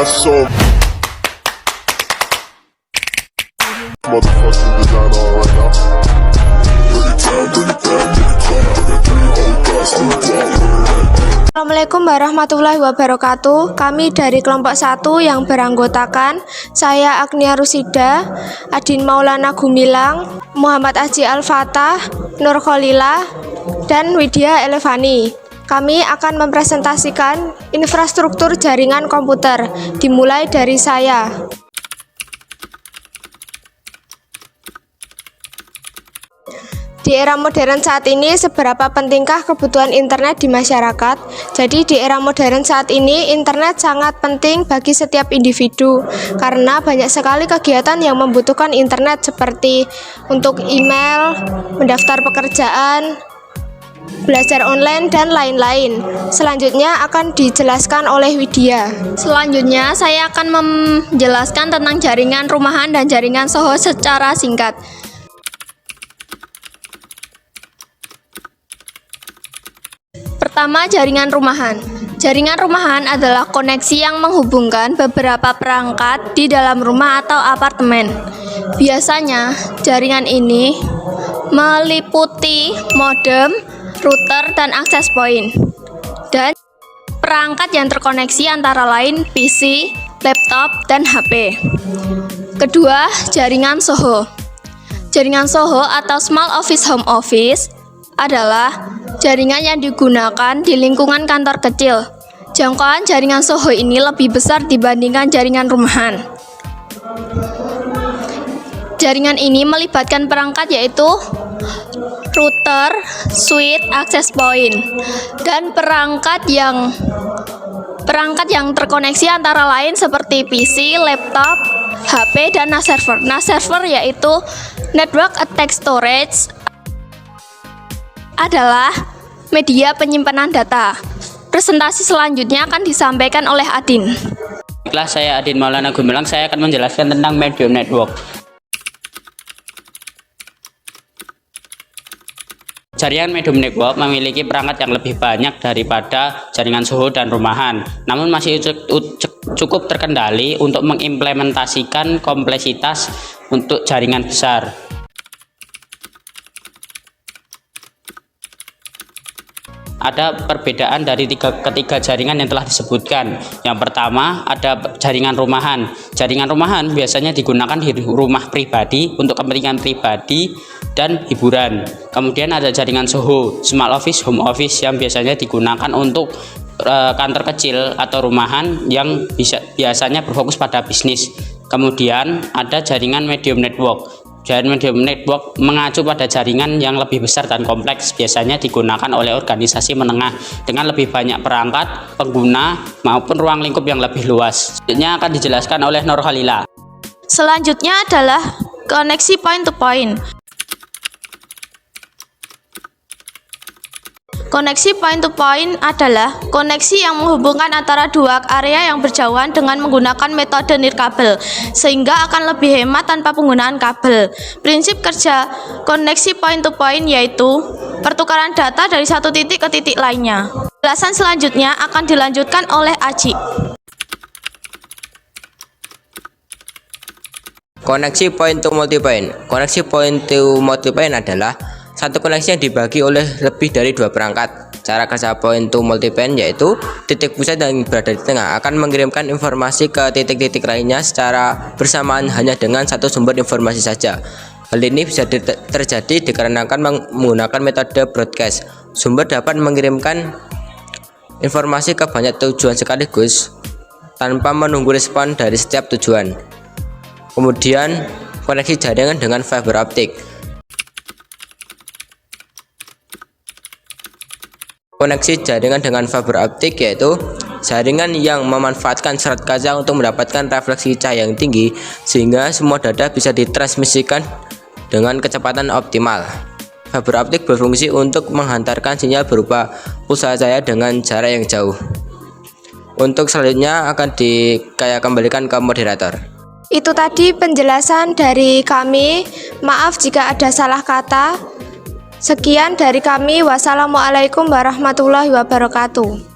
got so motherfucking designer right now. Assalamualaikum warahmatullahi wabarakatuh. Kami dari kelompok 1 yang beranggotakan saya Agnia Rusida, Adin Maulana Gumilang, Muhammad Aji Al-Fatah, Nur Kholila, dan Widya Elevani. Kami akan mempresentasikan infrastruktur jaringan komputer, dimulai dari saya. Di era modern saat ini, seberapa pentingkah kebutuhan internet di masyarakat? Jadi di era modern saat ini, internet sangat penting bagi setiap individu karena banyak sekali kegiatan yang membutuhkan internet seperti untuk email, mendaftar pekerjaan, belajar online, dan lain-lain. Selanjutnya akan dijelaskan oleh Widya. Selanjutnya saya akan menjelaskan tentang jaringan rumahan dan jaringan SOHO secara singkat. Pertama, jaringan rumahan. Jaringan rumahan adalah koneksi yang menghubungkan beberapa perangkat di dalam rumah atau apartemen. Biasanya, jaringan ini meliputi modem, router, dan akses point. Dan perangkat yang terkoneksi antara lain PC, laptop, dan HP. Kedua, jaringan SOHO. Jaringan SOHO atau Small Office Home Office adalah jaringan yang digunakan di lingkungan kantor kecil. Jangkauan jaringan SOHO ini lebih besar dibandingkan jaringan rumahan. Jaringan ini melibatkan perangkat yaitu router, switch, access point, dan perangkat yang terkoneksi antara lain seperti PC, laptop, HP, dan NAS server. NAS server yaitu Network Attached Storage adalah media penyimpanan data. Presentasi selanjutnya akan disampaikan oleh Adin. Baiklah, saya Adin Maulana Gumilang. Saya akan menjelaskan tentang medium network. Jaringan medium network memiliki perangkat yang lebih banyak daripada jaringan SOHO dan rumahan, namun masih cukup terkendali untuk mengimplementasikan kompleksitas untuk jaringan besar. Ada perbedaan dari ketiga jaringan yang telah disebutkan. Yang pertama, ada jaringan rumahan. Jaringan rumahan biasanya digunakan di rumah pribadi untuk kepentingan pribadi dan hiburan. Kemudian ada jaringan SOHO, Small Office Home Office, yang biasanya digunakan untuk kantor kecil atau rumahan yang biasanya berfokus pada bisnis. Kemudian ada jaringan medium network. Jaringan medium network mengacu pada jaringan yang lebih besar dan kompleks, biasanya digunakan oleh organisasi menengah dengan lebih banyak perangkat, pengguna, maupun ruang lingkup yang lebih luas. Selanjutnya akan dijelaskan oleh Nur Kholila. Selanjutnya adalah koneksi point to point. Koneksi point to point adalah koneksi yang menghubungkan antara dua area yang berjauhan dengan menggunakan metode nirkabel, sehingga akan lebih hemat tanpa penggunaan kabel. Prinsip kerja koneksi point to point yaitu pertukaran data dari satu titik ke titik lainnya. Penjelasan selanjutnya akan dilanjutkan oleh Aji. Koneksi point to multipoint. Koneksi point to multipoint adalah satu koneksi yang dibagi oleh lebih dari dua perangkat. Cara kerja point to multipoint yaitu titik pusat yang berada di tengah akan mengirimkan informasi ke titik-titik lainnya secara bersamaan hanya dengan satu sumber informasi saja. Hal ini bisa terjadi dikarenakan menggunakan metode broadcast. Sumber dapat mengirimkan informasi ke banyak tujuan sekaligus tanpa menunggu respon dari setiap tujuan. Kemudian koneksi jaringan dengan fiber optik. Koneksi jaringan dengan fiber optik yaitu jaringan yang memanfaatkan serat kaca untuk mendapatkan refleksi cahaya yang tinggi sehingga semua data bisa ditransmisikan dengan kecepatan optimal. Fiber optik berfungsi untuk menghantarkan sinyal berupa pulsa cahaya dengan jarak yang jauh. Untuk selanjutnya akan kembalikan ke moderator. Itu tadi penjelasan dari kami. Maaf jika ada salah kata. Sekian dari kami. Wassalamualaikum warahmatullahi wabarakatuh.